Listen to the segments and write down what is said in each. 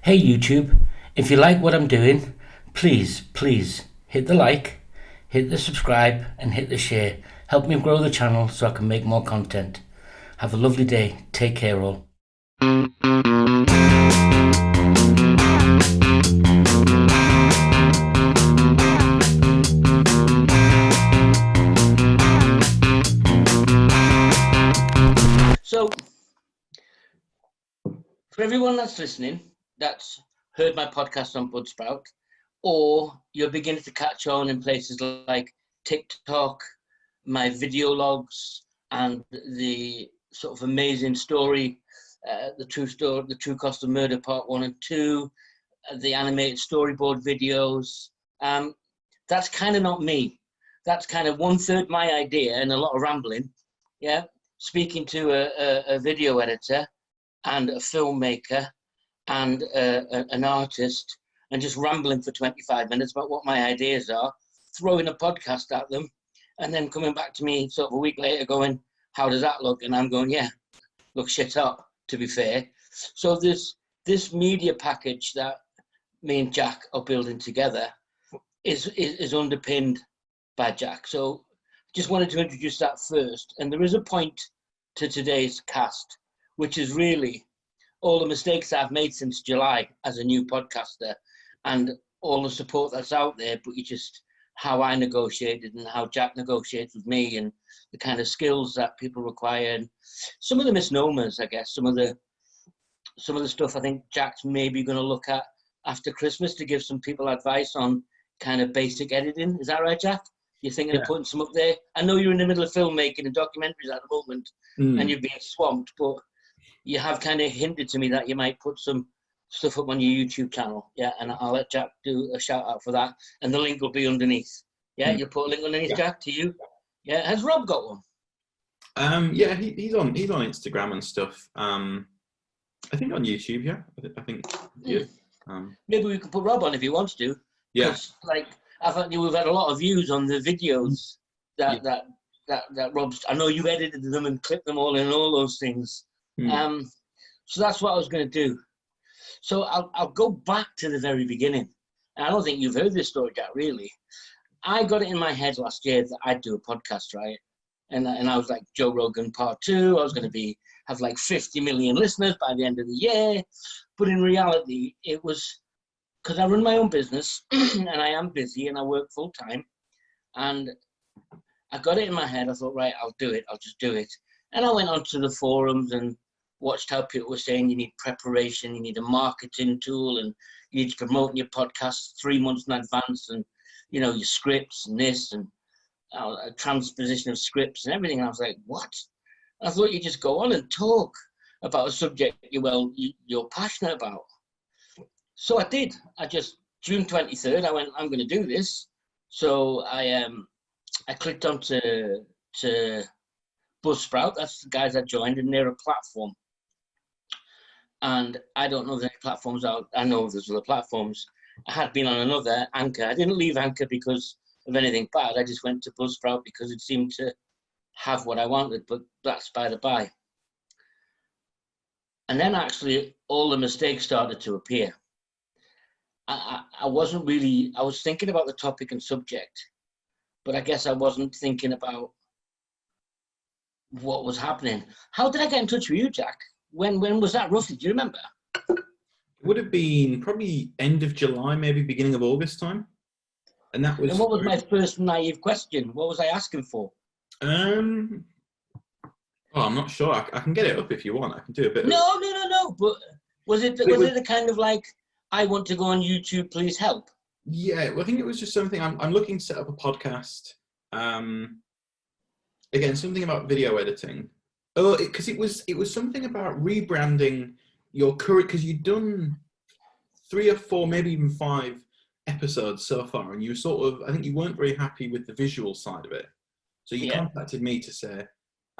Hey YouTube, if you like what I'm doing, please hit the like, hit the subscribe and hit the share. Help me grow the channel so I can make more content. Have a lovely day. Take care all. So, for everyone that's listening, that's heard my podcast on Budsprout, or you're beginning to catch on in places like TikTok, my video logs, and the sort of amazing story, the true cost of murder part 1 and 2, the animated storyboard videos. That's kind of not me. That's kind of 1/3 my idea and a lot of rambling. Yeah, speaking to a video editor and a filmmaker and an artist, and just rambling for 25 minutes about what my ideas are, throwing a podcast at them, and then coming back to me sort of a week later going, how does that look? And I'm going, yeah, look shit up, to be fair. So this media package that me and Jack are building together is underpinned by Jack. So just wanted to introduce that first. And there is a point to today's cast, which is really all the mistakes I've made since July as a new podcaster and all the support that's out there, but you just how I negotiated and how Jack negotiates with me and the kind of skills that people require and some of the misnomers, I guess, some of the stuff I think Jack's maybe going to look at after Christmas to give some people advice on kind of basic editing. Is that right, Jack? You're thinking of putting some up there? I know you're in the middle of filmmaking and documentaries at the moment and you're being swamped, but you have kind of hinted to me that you might put some stuff up on your YouTube channel. Yeah, and I'll let Jack do a shout out for that. And the link will be underneath. Yeah, you'll put a link underneath, Jack, to you. Yeah, has Rob got one? Yeah, he's on Instagram and stuff. I think on YouTube, yeah. I think yeah. Maybe we could put Rob on if he wants to. Yeah. Like we've had a lot of views on the videos that Rob's. I know you edited them and clipped them all in and all those things. So that's what I was going to do. So I'll go back to the very beginning. And I don't think you've heard this story, Jack, really. I got it in my head last year that I'd do a podcast, right? And I was like, Joe Rogan part 2. I was going to have like 50 million listeners by the end of the year. But in reality, it was because I run my own business and I am busy and I work full time. And I got it in my head. I thought, right, I'll do it. I'll just do it. And I went onto the forums and watched how people were saying you need preparation, you need a marketing tool, and you need to promote your podcast 3 months in advance, and you know your scripts and this and a transposition of scripts and everything. And I was like, what? I thought you just go on and talk about a subject you're passionate about. So I did. June 23rd, I went, I'm going to do this. So I clicked onto Buzzsprout. That's the guys I joined, and they're a platform. And I don't know if there's any platforms out. I know there's other platforms. I had been on another, Anchor. I didn't leave Anchor because of anything bad. I just went to Buzzsprout because it seemed to have what I wanted, but that's by the by. And then actually all the mistakes started to appear. I was thinking about the topic and subject, but I guess I wasn't thinking about what was happening. How did I get in touch with you, Jack? When was that roughly? Do you remember? It would have been probably end of July, maybe beginning of August time. And that was. And what was my first naive question? What was I asking for? Oh, I'm not sure. I can get it up if you want. I can do a bit. No. But was it the kind of like, I want to go on YouTube, please help? Yeah, well, I think it was just something. I'm looking to set up a podcast. Again, something about video editing. Oh, because it was something about rebranding your current, because you'd done 3 or 4, maybe even 5 episodes so far, and you I think you weren't very happy with the visual side of it. So you contacted me to say,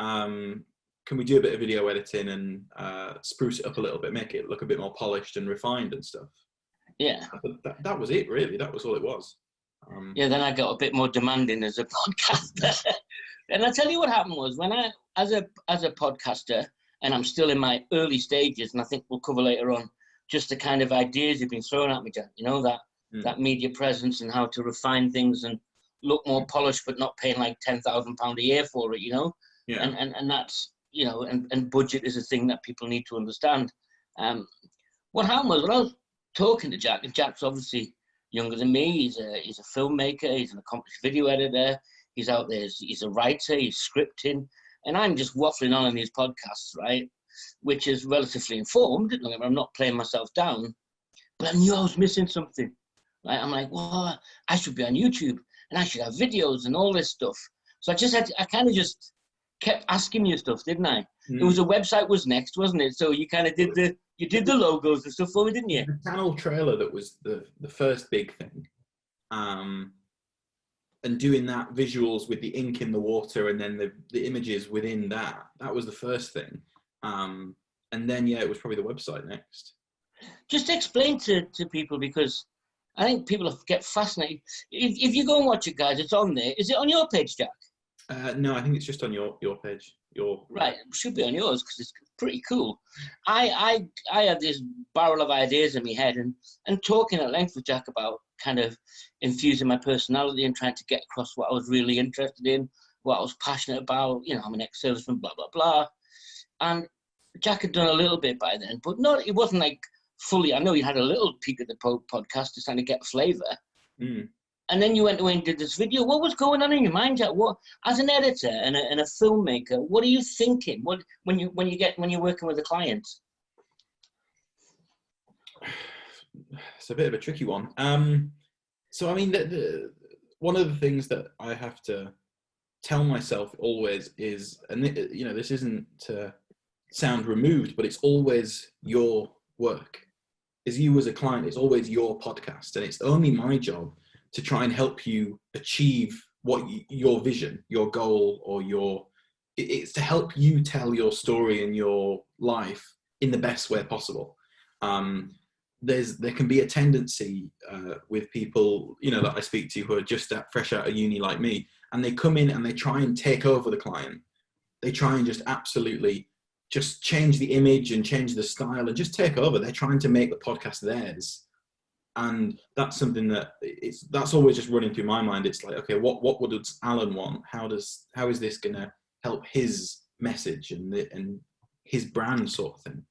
can we do a bit of video editing and spruce it up a little bit, make it look a bit more polished and refined and stuff. Yeah. But that was it, really. That was all it was. Then I got a bit more demanding as a podcaster. And I tell you what happened was when I, as a podcaster, and I'm still in my early stages, and I think we'll cover later on just the kind of ideas you've been throwing at me, Jack. You know, that media presence and how to refine things and look more polished, but not paying like £10,000 a year for it. You know, Yeah. And that's, you know, and budget is a thing that people need to understand. What happened was when I was talking to Jack, and Jack's obviously younger than me. He's a filmmaker. He's an accomplished video editor. He's out there. He's a writer. He's scripting, and I'm just waffling on in these podcasts, right? Which is relatively informed. I'm not playing myself down, but I knew I was missing something. Right? I'm like, well, I should be on YouTube, and I should have videos and all this stuff. So I kind of just kept asking you stuff, didn't I? It was a website was next, wasn't it? So you kind of did the logos and stuff for me, didn't you? The channel trailer that was the first big thing, and doing that visuals with the ink in the water and then the images within that was the first thing, and then it was probably the website next. Just explain to people, because I think people get fascinated. If you go and watch it, guys, it's on there. Is it on your page, Jack? No, I think it's just on your page. Right, it should be on yours because it's pretty cool. I had this barrel of ideas in my head, and talking at length with Jack about kind of infusing my personality and trying to get across what I was really interested in, what I was passionate about. You know, I'm an ex-serviceman, blah blah blah. And Jack had done a little bit by then, but it wasn't like fully. I know you had a little peek at the podcast to kind of get a flavour. And then you went away and did this video. What was going on in your mind, Jack? What, as an editor and a filmmaker, what are you thinking? What when you're working with a client? It's a bit of a tricky one. So I mean, one of the things that I have to tell myself always is, and you know, this isn't to sound removed, but it's always your work. As you as a client, it's always your podcast, and it's only my job to try and help you achieve what your vision, your goal, or it's to help you tell your story and your life in the best way possible. There can be a tendency with people, you know, that I speak to who are just fresh out of uni like me, and they come in and they try and take over the client. They try and just absolutely just change the image and change the style and just take over. They're trying to make the podcast theirs. And that's something that's always just running through my mind. It's like, okay, what would Alan want? How is this going to help his message and his brand, sort of thing?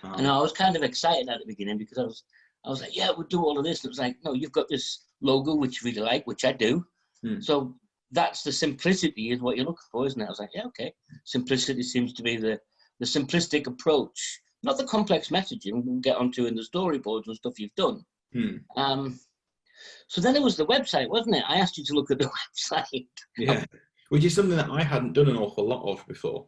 And I was kind of excited at the beginning because I was like, yeah, we'll do all of this. And it was like, no, you've got this logo which you really like, which I do. So that's the simplicity is what you're looking for, isn't it? I was like, yeah, okay. Simplicity seems to be the simplistic approach, not the complex messaging we'll get onto in the storyboards and stuff you've done. So then it was the website, wasn't it? I asked you to look at the website. Yeah, which is something that I hadn't done an awful lot of before.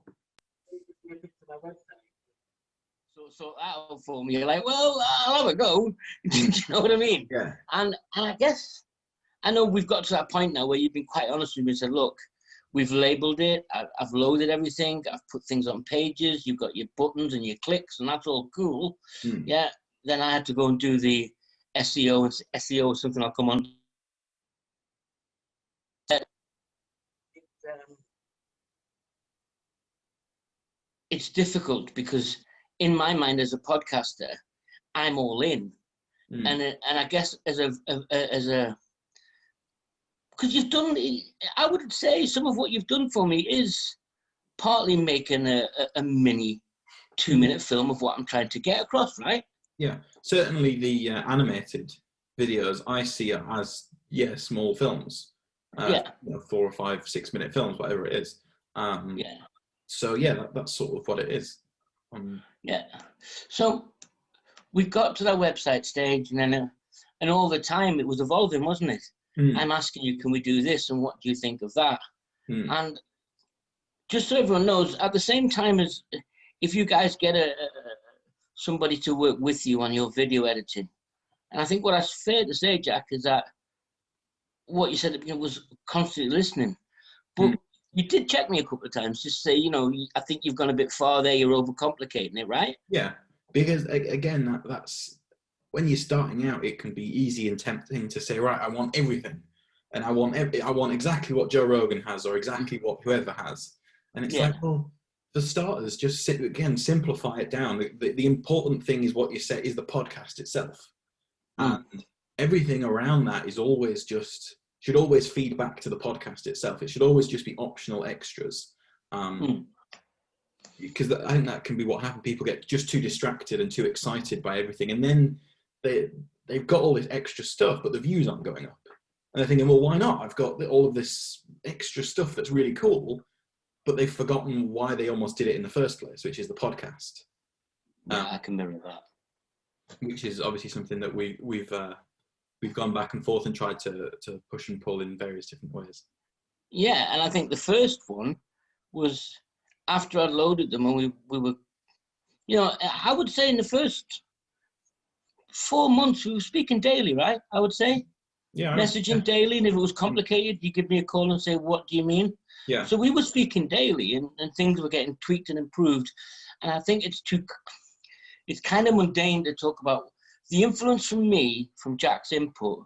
So that for me, you're like, well, I'll have a go. Do you know what I mean? Yeah. And I guess I know we've got to that point now where you've been quite honest with me and said, look, we've labeled it. I've loaded everything. I've put things on pages. You've got your buttons and your clicks, and that's all cool. Yeah. Then I had to go and do the SEO, and SEO is something I'll come on. It's difficult because in my mind as a podcaster, I'm all in, and I guess as a because you've done, I would say some of what you've done for me is partly making a mini 2-minute film of what I'm trying to get across, right? Yeah, certainly the animated videos I see as small films, 4 or 5, 6-minute films, whatever it is. So yeah, that's sort of what it is. So we got to that website stage, and then and all the time it was evolving, wasn't it? I'm asking you, can we do this, and what do you think of that? And just so everyone knows, at the same time as if you guys get somebody to work with you on your video editing, and I think what that's fair to say, Jack, is that what you said was constantly listening, but you did check me a couple of times just to say, you know, I think you've gone a bit far there, you're overcomplicating it, right? Yeah, because again, that's when you're starting out, it can be easy and tempting to say, right, I want everything, and I want exactly what Joe Rogan has, or exactly what whoever has, and it's like, well, for starters, just simplify it down. The important thing is what you say is the podcast itself. And everything around that is always should always feed back to the podcast itself. It should always just be optional extras. Because I think that can be what happens. People get just too distracted and too excited by everything. And then they've got all this extra stuff, but the views aren't going up. And they're thinking, well, why not? I've got all of this extra stuff that's really cool, but they've forgotten why they almost did it in the first place, which is the podcast. Yeah, I can mirror that. Which is obviously something that we've gone back and forth and tried to push and pull in various different ways. Yeah, and I think the first one was after I'd loaded them, and we were, I would say in the first 4 months we were speaking daily, right? I would say. Yeah. Messaging daily, and if it was complicated, you give me a call and say, "What do you mean?" Yeah. So we were speaking daily, and things were getting tweaked and improved. And I think it's kind of mundane to talk about. The influence from me, from Jack's input,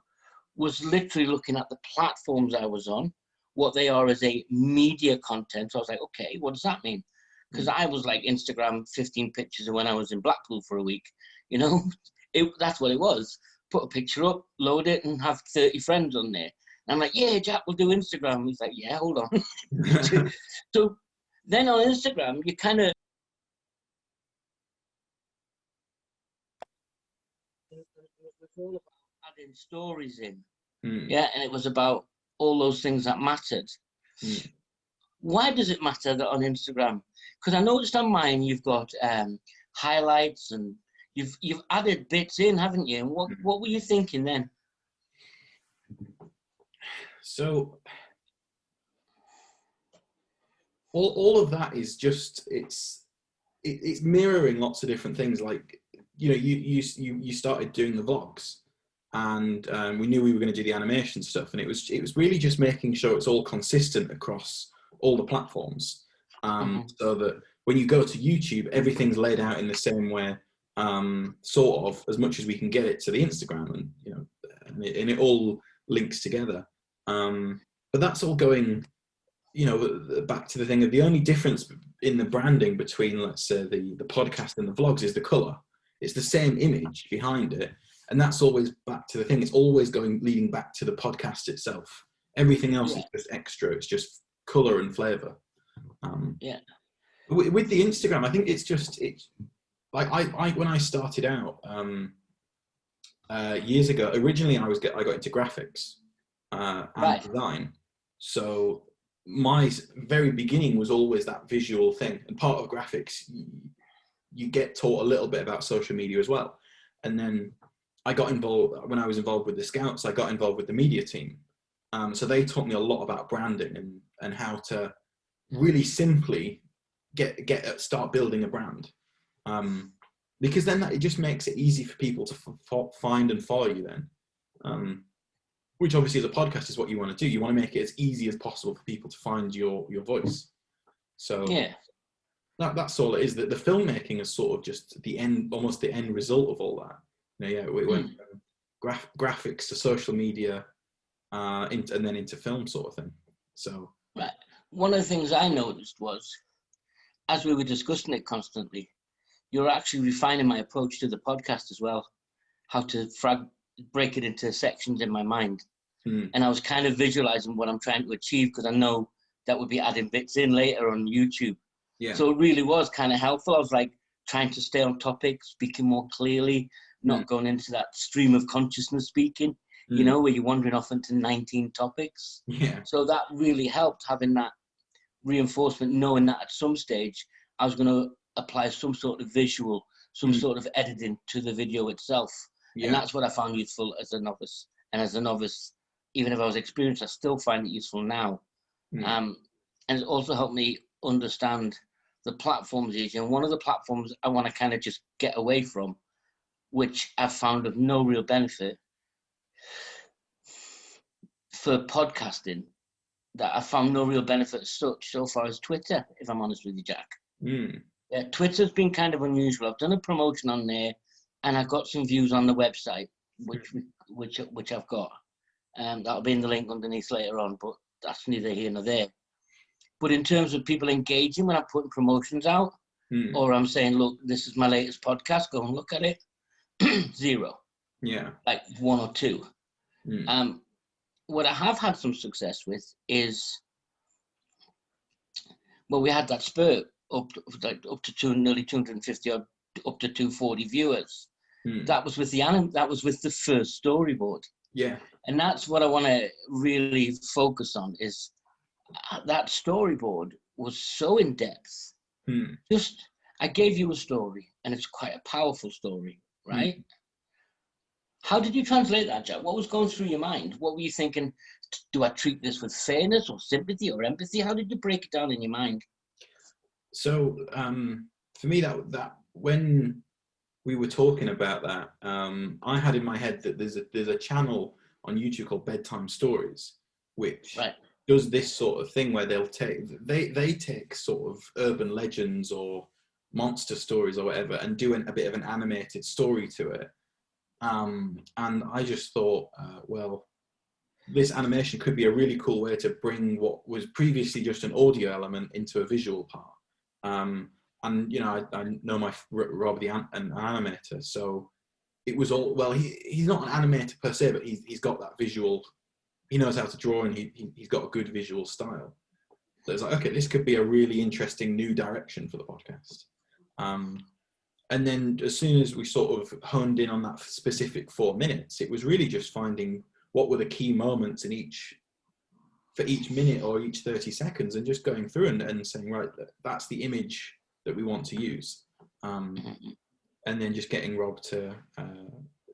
was literally looking at the platforms I was on, what they are as a media content. So I was like, okay, what does that mean? Because I was like Instagram 15 pictures of when I was in Blackpool for a week. That's what it was. Put a picture up, load it, and have 30 friends on there. And I'm like, yeah, Jack, we'll do Instagram. He's like, yeah, hold on. So then on Instagram, you kind of, it's all about adding stories in. Yeah, and it was about all those things that mattered. Why does it matter that on Instagram? Because I noticed on mine you've got highlights, and you've added bits in, haven't you? And what were you thinking then? So all of that is just it's mirroring lots of different things. Like you started doing the vlogs, and we knew we were going to do the animation stuff, and it was really just making sure it's all consistent across all the platforms, so that when you go to YouTube, everything's laid out in the same way, sort of, as much as we can get it to the Instagram, and and it all links together. But that's all going, back to the thing of the only difference in the branding between, let's say, the podcast and the vlogs is the color. It's the same image behind it. And that's always back to the thing. It's always leading back to the podcast itself. Everything else is just extra. It's just color and flavor. With the Instagram, I think it's like I when I started out years ago, originally I got into graphics and design. So my very beginning was always that visual thing. And part of graphics, you get taught a little bit about social media as well. And then I got involved, when I was involved with the Scouts, I got involved with the media team. So they taught me a lot about branding and how to really simply start building a brand. Because then it just makes it easy for people to find and follow you then. Which obviously as a podcast is what you want to do. You want to make it as easy as possible for people to find your voice. So that's all it is. That the filmmaking is sort of just almost the end result of all that. We went from graphics to social media, and then into film sort of thing. So one of the things I noticed was, as we were discussing it constantly, you're actually refining my approach to the podcast as well. How to break it into sections in my mind. And I was kind of visualizing what I'm trying to achieve, because I know that would be adding bits in later on YouTube. So it really was kind of helpful. I was like trying to stay on topic, speaking more clearly, not going into that stream of consciousness speaking, where you're wandering off into 19 topics. So that really helped, having that reinforcement, knowing that at some stage I was going to apply some sort of visual, some sort of editing to the video itself. And that's what I found useful as a novice. And as a novice, even if I was experienced, I still find it useful now. And it's also helped me understand the platforms easier. And one of the platforms I want to kind of just get away from, which I've found of no real benefit for podcasting, that I found no real benefit as such so far, as Twitter, if I'm honest with you, Jack. Twitter's been kind of unusual. I've done a promotion on there, and I've got some views on the website, which I've got. That'll be in the link underneath later on, but that's neither here nor there. But in terms of people engaging when I'm putting promotions out, or I'm saying, look, this is my latest podcast, go and look at it, zero. Yeah. Like 1 or 2. What I have had some success with is, well, we had that spurt up to nearly 250 or up to 240 viewers. That was with the first storyboard. Yeah. And that's what I want to really focus on, is that storyboard was so in depth. Just, I gave you a story, and it's quite a powerful story, right? How did you translate that, Jack? What was going through your mind? What were you thinking? Do I treat this with fairness or sympathy or empathy? How did you break it down in your mind? So for me, that when we were talking about that, I had in my head that there's a channel on YouTube called Bedtime Stories, which does this sort of thing where they take sort of urban legends or monster stories or whatever and do a bit of an animated story to it. And I just thought, well, this animation could be a really cool way to bring what was previously just an audio element into a visual part. And you know, I know Rob, an animator, so it was all, well, he's not an animator per se, but he's got that visual. He knows how to draw, and he's got a good visual style. So it's like, okay, this could be a really interesting new direction for the podcast. And then as soon as we sort of honed in on that specific 4 minutes, it was really just finding what were the key moments for each minute or each 30 seconds, and just going through and saying, right, that's the image that we want to use. And then just getting Rob to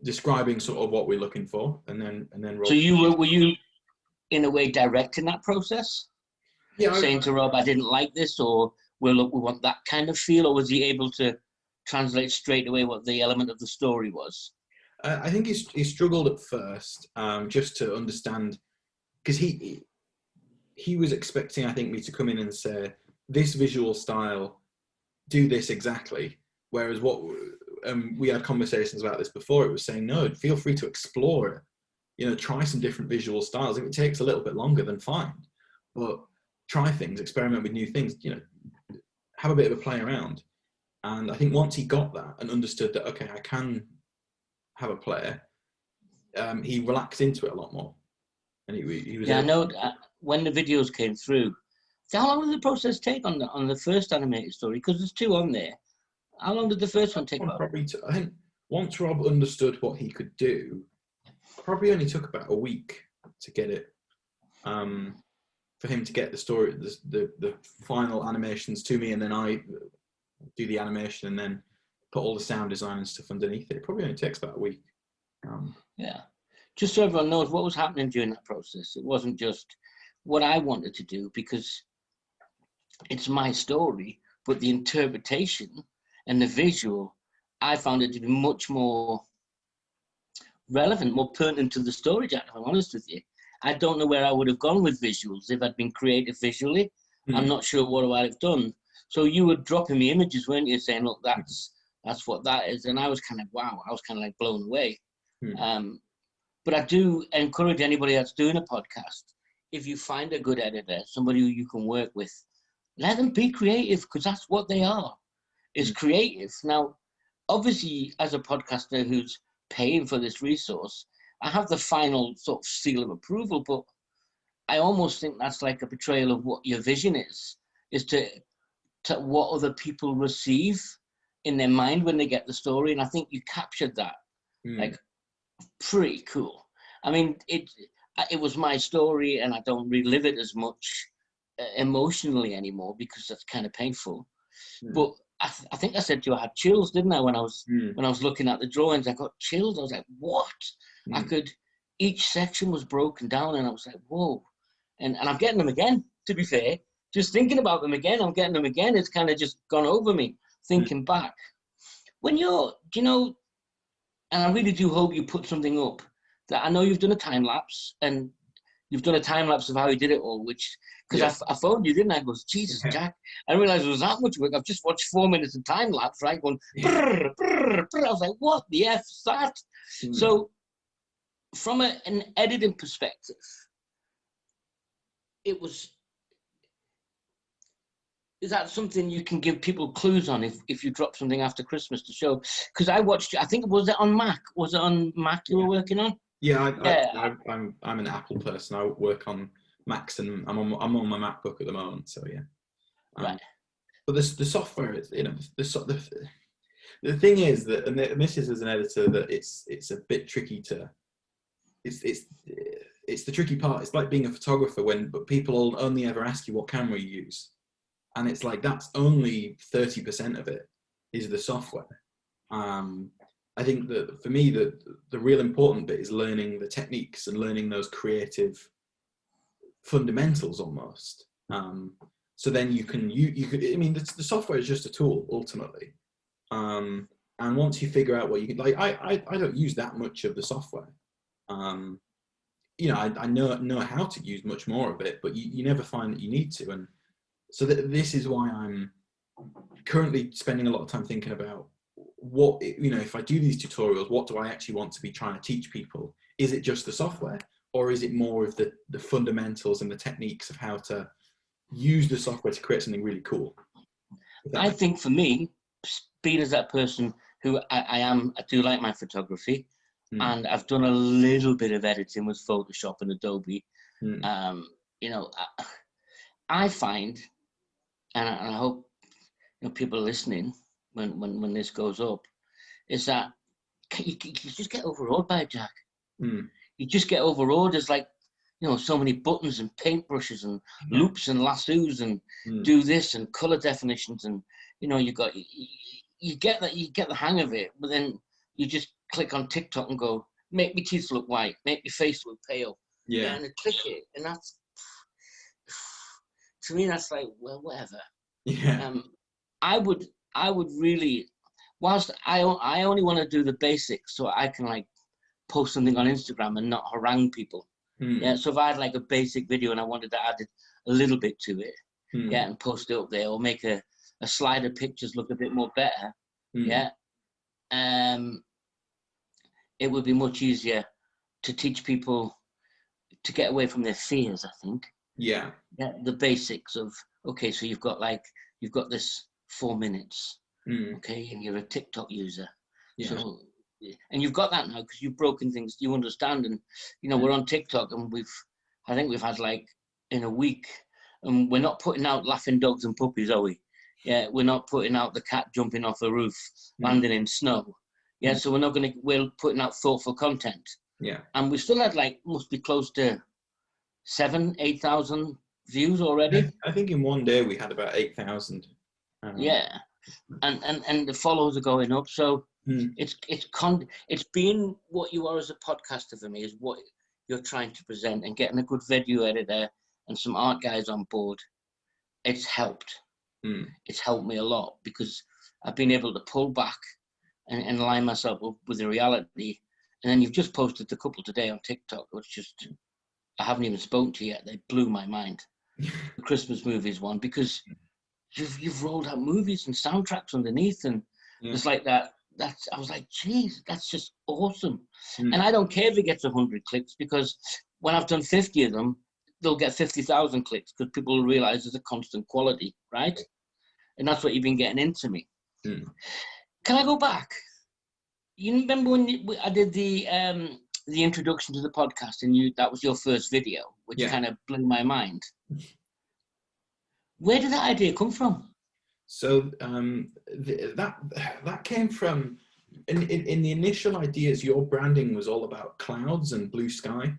describing sort of what we're looking for, and then Rob. So were you in a way directing that process? Yeah, saying to Rob, I didn't like this, or we want that kind of feel, or was he able to translate straight away what the element of the story was? I think he struggled at first, just to understand, because he was expecting, I think, me to come in and say, this visual style, do this exactly. Whereas what we had conversations about this before, it was saying, no, feel free to explore it. You know, try some different visual styles. If it takes a little bit longer, then fine. But try things, experiment with new things, you know, have a bit of a play around. And I think once he got that and understood that, okay, I can have a play, he relaxed into it a lot more. And he was. Yeah, I know when the videos came through. So how long did the process take on the first animated story? Because there's 2 on there. How long did the first one take? Probably, I think once Rob understood what he could do, probably only took about a week to get it. For him to get the story, the final animations to me, and then I do the animation and then put all the sound design and stuff underneath it. It probably only takes about a week. Yeah. Just so everyone knows what was happening during that process. It wasn't just what I wanted to do, because it's my story, but the interpretation and the visual, I found it to be much more relevant, more pertinent to the story, Jack, if I'm honest with you. I don't know where I would have gone with visuals if I'd been creative visually. I'm not sure what I'd have done. So you were dropping me images, weren't you, saying, look, that's what that is. And I was kind of, wow, I was kind of like blown away. But I do encourage anybody that's doing a podcast, if you find a good editor, somebody who you can work with, let them be creative, because that's what they are, is creative. Now, obviously, as a podcaster who's paying for this resource, I have the final sort of seal of approval, but I almost think that's like a betrayal of what your vision is to what other people receive in their mind when they get the story. And I think you captured that like pretty cool. I mean, it was my story, and I don't relive it as much emotionally anymore, because that's kind of painful. But I think I said to you I had chills, didn't I? When I was looking at the drawings, I got chills. I was like, what? Each section was broken down, and I was like, whoa. And I'm getting them again, to be fair. Just thinking about them again, I'm getting them again. It's kind of just gone over me, thinking back. When and I really do hope you put something up that, I know you've done a time lapse, and you've done a time lapse of how you did it all, which, because I phoned you, didn't I? I goes, Jesus, Jack, I realized it was that much work. I've just watched 4 minutes of time lapse, right? Going, brr, brr, brr. I was like, what the F is that? So from an editing perspective, it was is that something you can give people clues on if you drop something after Christmas to show? Because I watched, I think, was it on Mac? Was it on Mac you were working on? Yeah, Yeah. I'm an Apple person. I work on Macs, and I'm on my MacBook at the moment. So yeah. Right. But the software is, you know, the thing is that, and this is as an editor, that it's a bit tricky to, it's the tricky part. It's like being a photographer but people only ever ask you what camera you use, and it's like that's only 30% of it is the software. I think that for me, the real important bit is learning the techniques and learning those creative fundamentals almost. So then you could, I mean, the software is just a tool ultimately. And once you figure out what you can, like, I don't use that much of the software. You know, I know how to use much more of it, but you never find that you need to. And so this is why I'm currently spending a lot of time thinking about what, you know, if I do these tutorials, what do I actually want to be trying to teach people? Is it just the software, or is it more of the fundamentals and the techniques of how to use the software to create something really cool? I think for me, being as that person who I am, I do like my photography, and I've done a little bit of editing with Photoshop and Adobe. You know, I find, and I hope, you know, people are listening when this goes up, is that you just get overawed by it, Jack. You just get overawed. There's like, you know, so many buttons and paintbrushes and loops and lassos and do this and color definitions, and you know, you get the hang of it, but then you just click on TikTok and go, make me teeth look white, make me face look pale, and click it, and that's, to me, that's like, well, whatever. I would really, whilst I only want to do the basics so I can like post something on Instagram and not harangue people. Yeah, so if I had like a basic video and I wanted to add a little bit to it, and post it up there, or make a slide of pictures look a bit more better, it would be much easier to teach people to get away from their fears, I think. Yeah, the basics of, okay, so you've got this 4 minutes, okay, and you're a TikTok user. So, and you've got that now because you've broken things, you understand, and you know, we're on TikTok, and I think we've had like in a week, and we're not putting out laughing dogs and puppies, are we? Yeah, we're not putting out the cat jumping off a roof, landing in snow. Yeah, so we're putting out thoughtful content. Yeah, and we still had like, must be close to 7,000-8,000 views already. I think in one day we had about 8,000. Yeah, and the follows are going up. So it's being what you are as a podcaster for me, is what you're trying to present, and getting a good video editor and some art guys on board. It's helped. It's helped me a lot because I've been able to pull back and line myself up with the reality. And then you've just posted a couple today on TikTok, which just, I haven't even spoken to yet. They blew my mind. The Christmas movies one, because you've rolled out movies and soundtracks underneath, and it's like that. I was like, geez, that's just awesome. And I don't care if it gets 100 clicks, because when I've done 50 of them, they'll get 50,000 clicks, because people will realize there's a constant quality, right? And that's what you've been getting into me. Can I go back? You remember when I did the introduction to the podcast, and that was your first video, which kind of blew my mind. Where did that idea come from? So that came from, in the initial ideas, your branding was all about clouds and blue sky.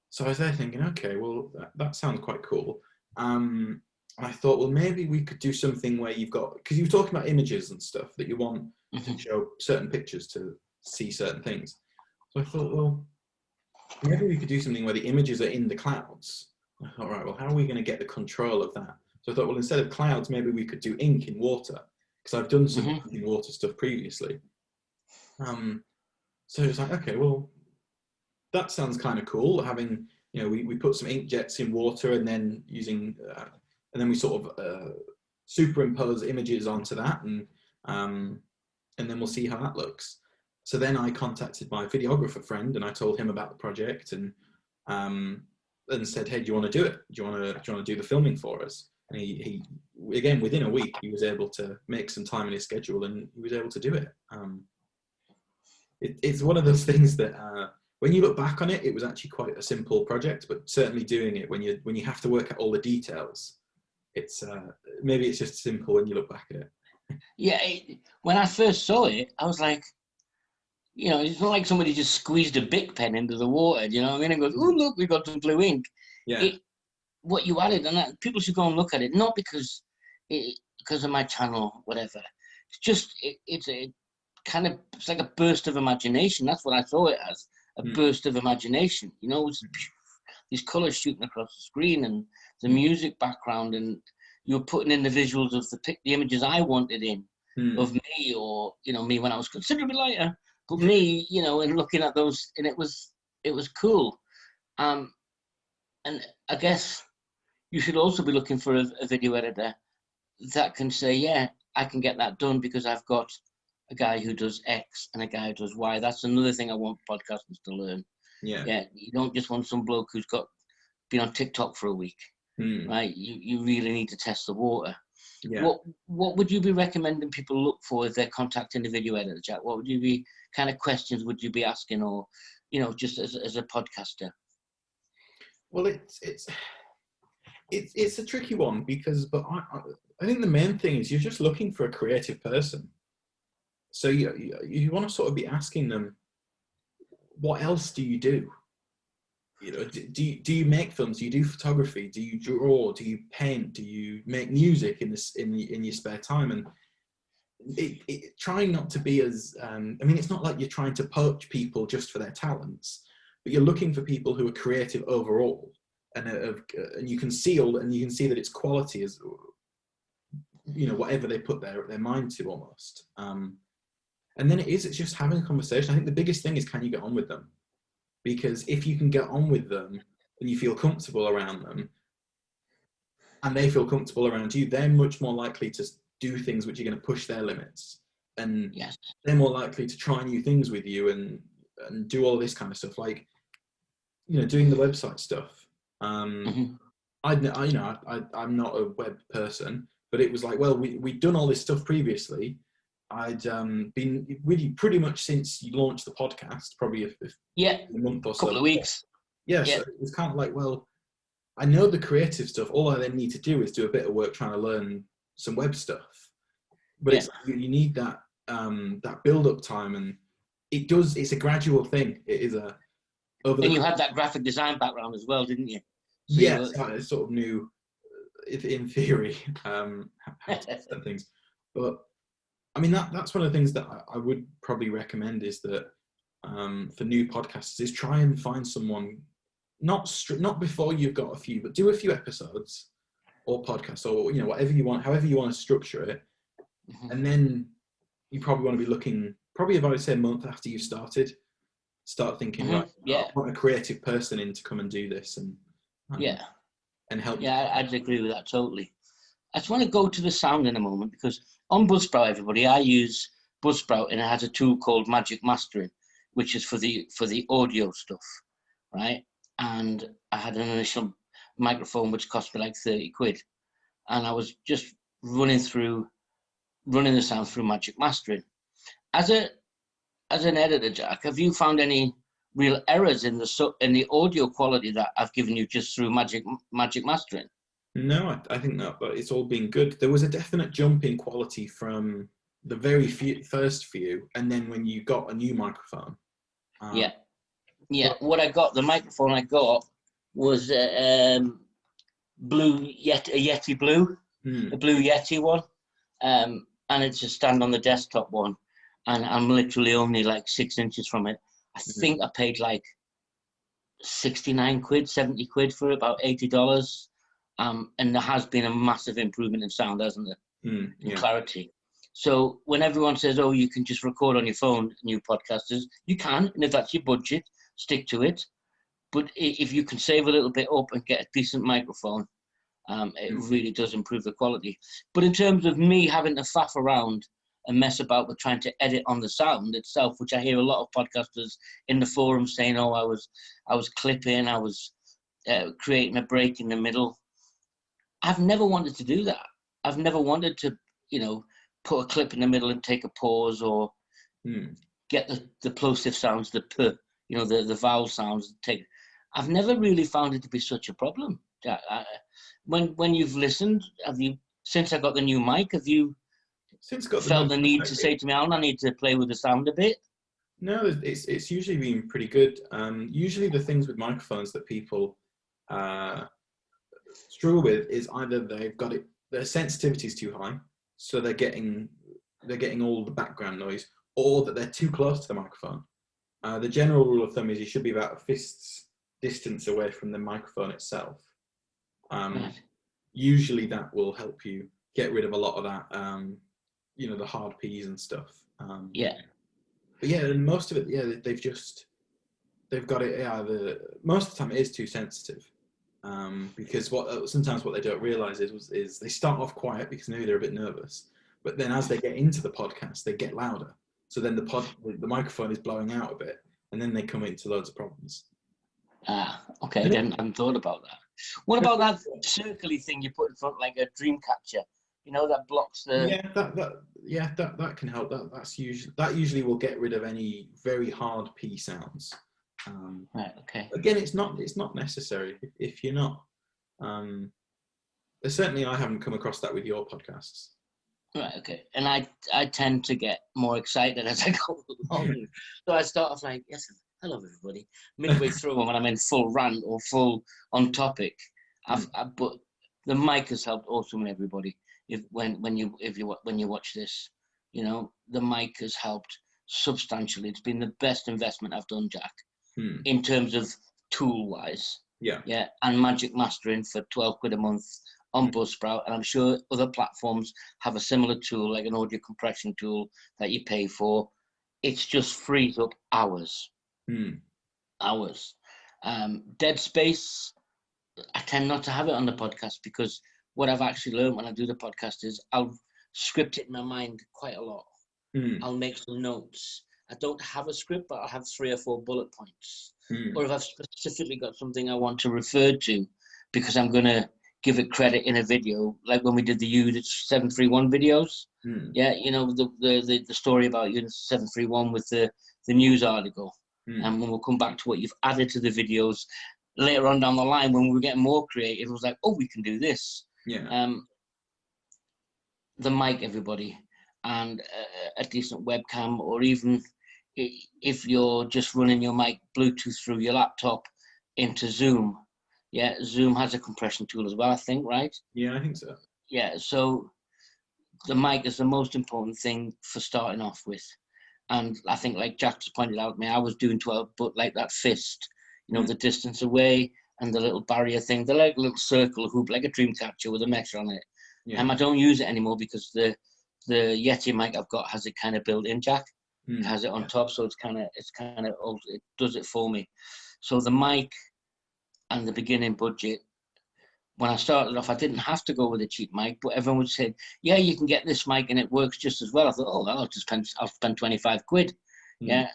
So I was there thinking, okay, well, that sounds quite cool. I thought, well, maybe we could do something where you've got, because you were talking about images and stuff, that you want to show certain pictures to see certain things. So I thought, well, maybe we could do something where the images are in the clouds. I thought, right, well, how are we going to get the control of that? So I thought, well, instead of clouds, maybe we could do ink in water, because I've done some ink in water stuff previously. So it's like, okay, well, that sounds kind of cool. Having, you know, we put some ink jets in water, and then using, and then we sort of superimpose images onto that, and then we'll see how that looks. So then I contacted my videographer friend, and I told him about the project, and said, hey, do you want to do it? Do you want to do the filming for us? And he again, within a week, he was able to make some time in his schedule, and he was able to do it. It's one of those things that when you look back on it, it was actually quite a simple project, but certainly doing it when you have to work out all the details, it's maybe it's just simple when you look back at it. Yeah, when I first saw it, I was like, it's not like somebody just squeezed a Bic pen into the water, you know what I mean? And goes, oh, look, we got some blue ink. Yeah. What you added, and people should go and look at it, not because of my channel, whatever. It's just, it's a kind of, it's like a burst of imagination. That's what I saw it as, a burst of imagination. It's these colors shooting across the screen and the music background, and you're putting in the visuals of the images I wanted in of me, or me when I was considerably lighter, but me, and looking at those, and it was cool. And I guess you should also be looking for a video editor that can say, yeah, I can get that done because I've got a guy who does X and a guy who does Y. That's another thing I want podcasters to learn. Yeah. You don't just want some bloke who's been on TikTok for a week, right? You really need to test the water. Yeah. What would you be recommending people look for if they're contacting the video editor, Jack? What would you be kind of questions would you be asking, or just as a podcaster? Well, it's a tricky one but I think the main thing is you're just looking for a creative person. So you want to sort of be asking them, what else do you do? Do you make films? Do you do photography? Do you draw? Do you paint? Do you make music in your spare time? And trying not to be as it's not like you're trying to poach people just for their talents, but you're looking for people who are creative overall, and you can see that it's quality as whatever they put their mind to almost. And then it's just having a conversation. I think the biggest thing is, can you get on with them? Because if you can get on with them and you feel comfortable around them and they feel comfortable around you, they're much more likely to do things which are going to push their limits. And yes, they're more likely to try new things with you and do all this kind of stuff, like, doing the website stuff. I'm not a web person, but it was like, well, we'd done all this stuff previously. I'd been with you pretty much since you launched the podcast, probably a month or so. Couple of weeks. Yeah, so it was kind of like, well, I know the creative stuff. All I then need to do is do a bit of work trying to learn some web stuff. But you need that build-up time, and it's a gradual thing. It is and you had that graphic design background as well, didn't you? So yes, I sort of knew, in theory, how to set things. But that's one of the things that I would probably recommend is that for new podcasters is try and find someone, not before you've got a few, but do a few episodes or podcasts or whatever you want, however you want to structure it, and then you probably want to be looking probably about, say, a month after you've start thinking, right, I want a creative person in to come and do this and help. Yeah, I'd agree with that totally. I just want to go to the sound in a moment, because on Buzzsprout, everybody, I use Buzzsprout, and it has a tool called Magic Mastering, which is for the audio stuff, right? And I had an initial microphone which cost me like 30 quid, and I was just running the sound through Magic Mastering. As an editor, Jack, have you found any real errors in the audio quality that I've given you just through Magic Mastering? No, I think not, but it's all been good. There was a definite jump in quality from the very first few, and then when you got a new microphone. The microphone I got was Blue Yeti, a Yeti Blue, the Blue Yeti one, and it's a stand on the desktop one, and I'm literally only like 6 inches from it. I think I paid like 69 quid, 70 quid for about $80. And there has been a massive improvement in sound, hasn't there? In clarity. So when everyone says, oh, you can just record on your phone, new podcasters, you can, and if that's your budget, stick to it. But if you can save a little bit up and get a decent microphone, it really does improve the quality. But in terms of me having to faff around and mess about with trying to edit on the sound itself, which I hear a lot of podcasters in the forum saying, oh, I was clipping, I was creating a break in the middle. I've never wanted to do that. I've never wanted to, put a clip in the middle and take a pause, or get the plosive sounds, the p, the vowel sounds. I've never really found it to be such a problem. When you've listened, since I got the new mic, have you felt the need to say to me, Alan, I need to play with the sound a bit? No, it's usually been pretty good. Usually the things with microphones that people struggle with is either their sensitivity is too high, so they're getting all the background noise, or that they're too close to the microphone. The general rule of thumb is you should be about a fist's distance away from the microphone itself. Right. Usually that will help you get rid of a lot of that, the hard P's and stuff. Yeah. But yeah, and most of it, yeah, they've got it. Yeah, most of the time it is too sensitive, because sometimes what they don't realize is they start off quiet because maybe they're a bit nervous, but then as they get into the podcast, they get louder. So then the microphone is blowing out a bit, and then they come into loads of problems. Okay. I hadn't thought about that. What about that circly thing you put in front, like a dream catcher? That blocks the. Yeah, that can help. That usually will get rid of any very hard P sounds. Right. Okay. Again, it's not necessary if you're not. Certainly, I haven't come across that with your podcasts. Right. Okay. And I tend to get more excited as I go along. So I start off like, yes, hello everybody. Midway through, when I'm in full rant or full on topic, but the mic has helped also with everybody. When you watch this, the mic has helped substantially. It's been the best investment I've done, Jack, in terms of tool wise. Yeah, and Magic Mastering for 12 quid a month on Buzzsprout, and I'm sure other platforms have a similar tool, like an audio compression tool that you pay for. It's just frees up hours. Hours. Dead space, I tend not to have it on the podcast, because what I've actually learned when I do the podcast is I'll script it in my mind quite a lot. I'll make some notes. I don't have a script, but I'll have 3 or 4 bullet points. Or if I've specifically got something I want to refer to, because I'm going to give it credit in a video, like when we did the Unit 731 videos. Yeah, the story about Unit 731 with the news article. And when we'll come back to what you've added to the videos later on down the line, when we were getting more creative, it was like, oh, we can do this. Yeah. The mic, everybody, and a decent webcam, or even if you're just running your mic Bluetooth through your laptop into Zoom. Yeah, Zoom has a compression tool as well, I think, right? Yeah, I think so. Yeah, so the mic is the most important thing for starting off with. And I think, like Jack just pointed out to me, I was doing 12, but like that fist, the distance away and the little barrier thing, they're like a little circle hoop, like a dream catcher with a mesh on it. Yeah. I don't use it anymore because the Yeti mic I've got has it kind of built in, Jack. It has it on top, so it's kind of old. It does it for me. So the mic and the beginning budget, when I started off, I didn't have to go with a cheap mic, but everyone would say, yeah, you can get this mic and it works just as well. I thought, oh, well, I'll spend 25 quid. Yeah.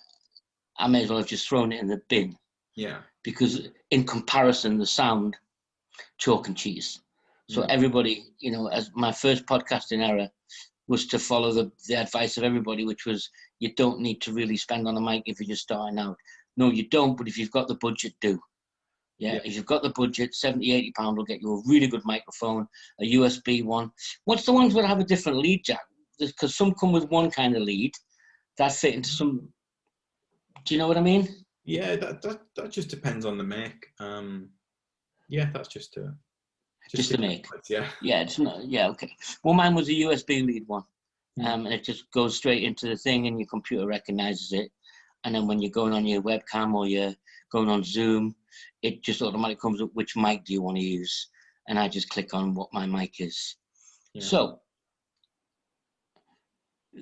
I may as well have just thrown it in the bin. Yeah. Because in comparison, the sound, chalk and cheese. So everybody, as my first podcasting era was to follow the advice of everybody, which was, you don't need to really spend on a mic if you're just starting out. No, you don't, but if you've got the budget, do. Yeah, if you've got the budget, 70, 80 pound will get you a really good microphone, a USB one. What's the ones that have a different lead, Jack? Because some come with one kind of lead that fit into some. Do you know what I mean? Yeah, that just depends on the make. Yeah, that's just a make. Yeah. Yeah, it's not. Yeah, okay. Well, mine was a USB lead one, and it just goes straight into the thing, and your computer recognizes it. And then when you're going on your webcam or you're going on Zoom, it just automatically comes up, which mic do you want to use? And I just click on what my mic is. Yeah. So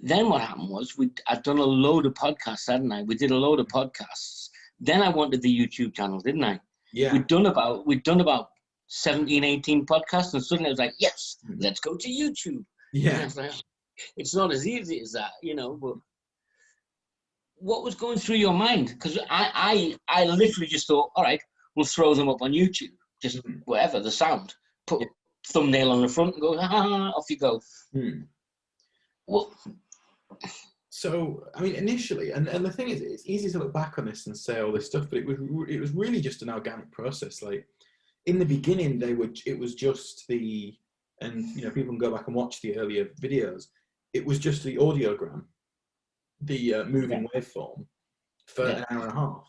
then what happened was I'd done a load of podcasts, hadn't I? We did a load of podcasts. Then I wanted the YouTube channel, didn't I? Yeah. We'd done about 17, 18 podcasts, and suddenly I was like, yes, let's go to YouTube. Yeah. Like, it's not as easy as that, but what was going through your mind? Because I literally just thought, all right, we'll throw them up on YouTube, just whatever, the sound. thumbnail on the front and go, off you go. Well, so I mean, initially, and the thing is, it's easy to look back on this and say all this stuff, but it was really just an organic process. Like in the beginning, it was just and people can go back and watch the earlier videos. It was just the audiogram, the moving waveform for an hour and a half.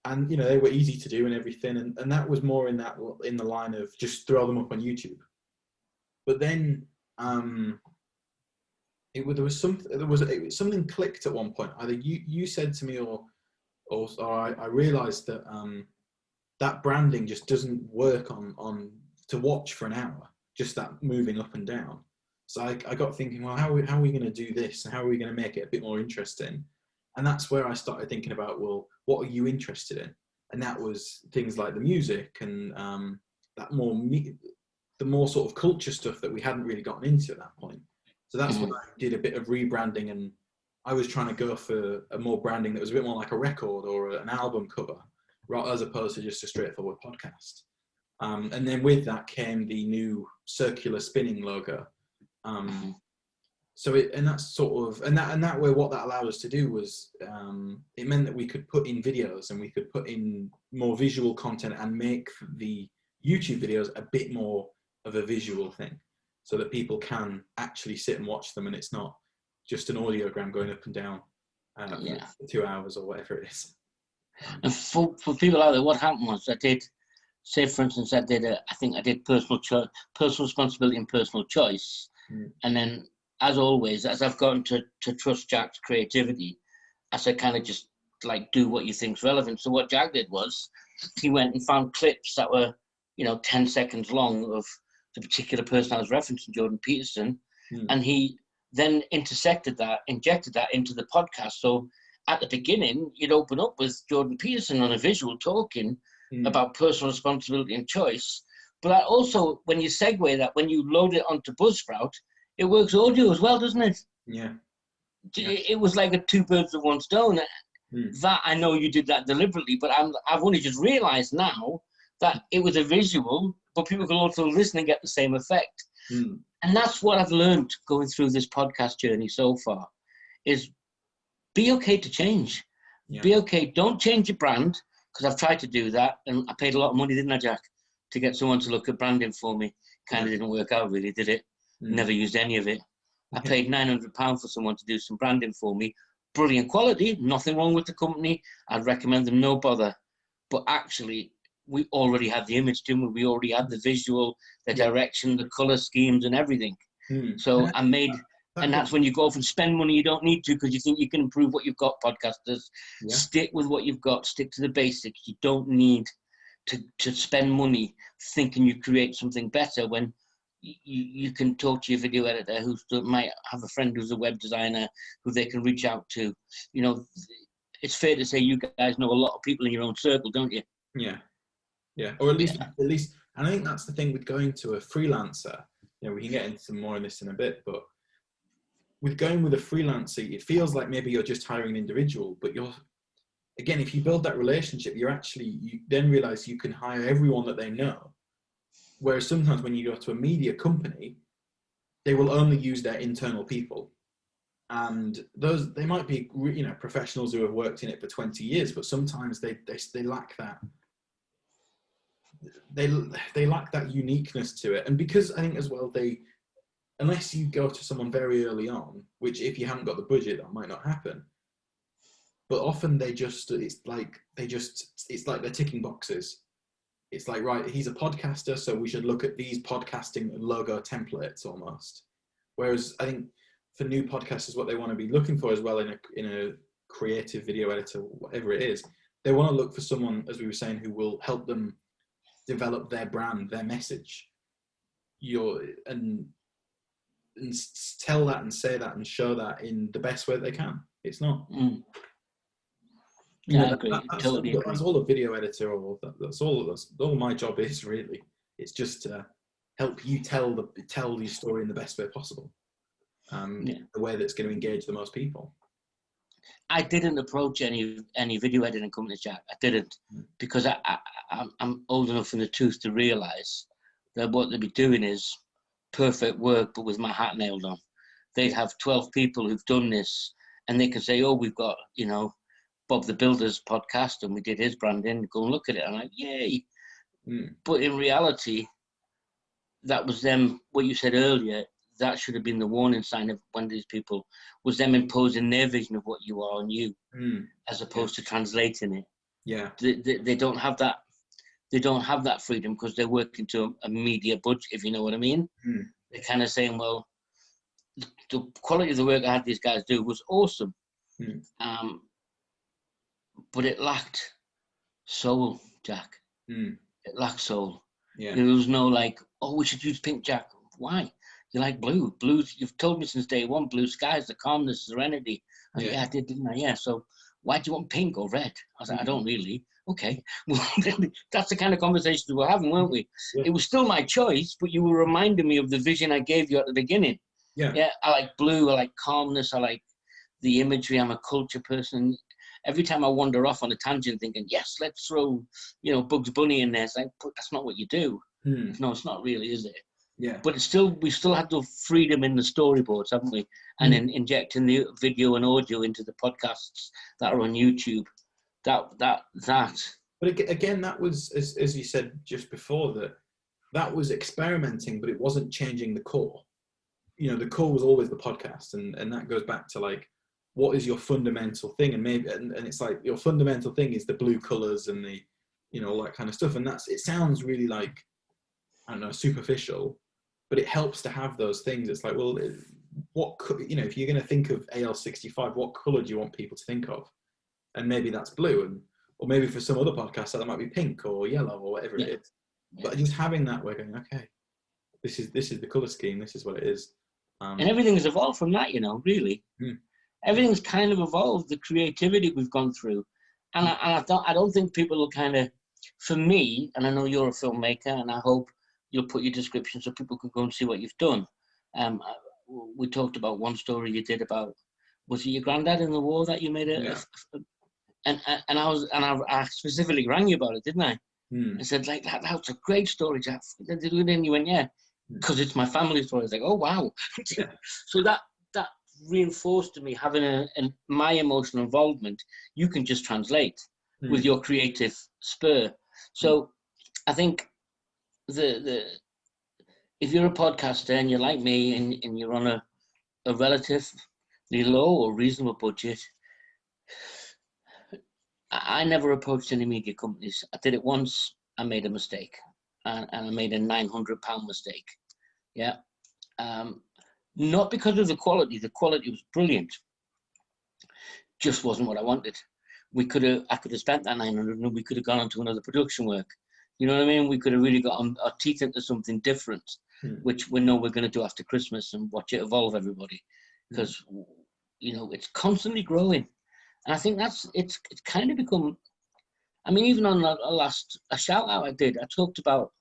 And they were easy to do and everything, and that was more in the line of just throw them up on YouTube. But then something clicked at one point. Either you said to me or I realized that that branding just doesn't work on to watch for an hour, just that moving up and down. So I got thinking, well, how are we going to do this, and how are we going to make it a bit more interesting? And that's where I started thinking about, well, what are you interested in? And that was things like the music and the more sort of culture stuff that we hadn't really gotten into at that point. So that's when I did a bit of rebranding, and I was trying to go for a more branding that was a bit more like a record or an album cover, as opposed to just a straightforward podcast. And then with that came the new circular spinning logo. So that way, what that allowed us to do was it meant that we could put in videos and we could put in more visual content and make the YouTube videos a bit more of a visual thing, so that people can actually sit and watch them, and it's not just an audiogram going up and down for 2 hours or whatever it is. And for people out there, what happened was I did, say for instance, I think I did personal responsibility and personal choice, and then, as always, as I've gotten to trust Jack's creativity, I said kind of just like do what you think's relevant. So what Jack did was he went and found clips that were 10 seconds long of the particular person I was referencing, Jordan Peterson, and he then injected that into the podcast. So at the beginning, you'd open up with Jordan Peterson on a visual talking about personal responsibility and choice. But that also, when you segue that, when you load it onto Buzzsprout, it works audio as well, doesn't it? Yeah. It was like a two birds with one stone. That I know you did that deliberately, but I've only just realized now that it was a visual, but people can also listen and get the same effect. And that's what I've learned going through this podcast journey so far, is be okay to change. Be okay. Don't change your brand, because I've tried to do that, and I paid a lot of money, didn't I, Jack, to get someone to look at branding for me. Kind of didn't work out, really, did it? Never used any of it. I paid £900 for someone to do some branding for me. Brilliant quality, nothing wrong with the company. I'd recommend them, no bother. But actually, we already had the image, didn't we? We already had the visual, the direction, the color schemes and everything. So I made, and that's when you go off and spend money you don't need to, because you think you can improve what you've got, podcasters. Stick with what you've got, stick to the basics. You don't need to spend money thinking you create something better when you can talk to your video editor who might have a friend who's a web designer who they can reach out to. It's fair to say you guys know a lot of people in your own circle, don't you? Yeah. Or at least, and I think that's the thing with going to a freelancer. We can get into some more of this in a bit, but with going with a freelancer, it feels like maybe you're just hiring an individual, but again, if you build that relationship, you then realize you can hire everyone that they know. Whereas sometimes when you go to a media company, they will only use their internal people. And they might be, professionals who have worked in it for 20 years, but sometimes they lack that. They lack that uniqueness to it. And because I think as well, unless you go to someone very early on, which if you haven't got the budget, that might not happen. But often it's like they're ticking boxes. It's like, right, he's a podcaster, so we should look at these podcasting logo templates almost. Whereas I think for new podcasters, what they want to be looking for as well in a creative video editor, whatever it is, they want to look for someone, as we were saying, who will help them develop their brand, their message. And tell that and say that and show that in the best way they can. It's not. I agree. Totally agree. That's all a video editor, or that's all my job is, really. It's just to help you tell your story in the best way possible, the way that's going to engage the most people. I didn't approach any video editing companies, Jack. I didn't, because I'm old enough in the tooth to realize that what they'd be doing is perfect work, but with my hat nailed on. They'd have 12 people who've done this, and they could say, oh, we've got, you know, Bob the Builder's podcast, and we did his branding. Go and look at it. I'm like, yay. But in reality, that was them, what you said earlier, that should have been the warning sign of one of these people, was them imposing their vision of what you are on you, as opposed to translating it. Yeah. They don't have that. They don't have that freedom because they're working to a media budget, if you know what I mean. They're kind of saying, well, the quality of the work I had these guys do was awesome. But it lacked soul, Jack. It lacked soul. Yeah. There was no like, oh, we should use pink, Jack. Why? You like blue. Blues, you've told me since day one, blue skies, the calmness, serenity. I was like, yeah, I did, didn't I? Yeah. So why do you want pink or red? I was like, I don't really. Okay. Well, that's the kind of conversations we were having, weren't we? Yeah. It was still my choice, but you were reminding me of the vision I gave you at the beginning. Yeah. Yeah. I like blue. I like calmness. I like the imagery. I'm a culture person. Every time I wander off on a tangent thinking, yes, let's throw, you know, Bugs Bunny in there. It's like, but that's not what you do. No, it's not really, is it? Yeah. But it's still, we still had the freedom in the storyboards, haven't we? And in injecting the video and audio into the podcasts that are on YouTube. That. But again, that was, as you said just before, that was experimenting, but it wasn't changing the core. You know, the core was always the podcast, and that goes back to like, what is your fundamental thing? And maybe, and it's like your fundamental thing is the blue colors and the, you know, all that kind of stuff. And it sounds really like, I don't know, superficial, but it helps to have those things. It's like, well, what, you know, if you're going to think of AL65, what color do you want people to think of? And maybe that's blue, or maybe for some other podcasts that might be pink or yellow or whatever it is. But just having that, we're going, okay, this is the color scheme. This is what it is. And everything's evolved from that, you know, really. Everything's kind of evolved, the creativity we've gone through. And I don't think people will kind of, for me, and I know you're a filmmaker, and I hope you'll put your description so people can go and see what you've done. We talked about one story you did about, was it your granddad in the war that you made and I specifically rang you about it, didn't I? I said, like, that's a great story, Jack. And you went, yeah, because it's my family story. I was like, oh, wow. So that reinforced to me having my emotional involvement. You can just translate with your creative spur. So I think if you're a podcaster and you're like me and you're on a relatively low or reasonable budget, I never approached any media companies. I did it once. I made a mistake, and I made a £900 mistake. Yeah. Not because of the quality. The quality was brilliant. Just wasn't what I wanted. I could have spent that 900 and we could have gone on to another production work. You know what I mean? We could have really got our teeth into something different, which we know we're going to do after Christmas and watch it evolve, everybody. Because, you know, it's constantly growing. And I think it's kind of become, I mean, even on a shout out I did, I talked about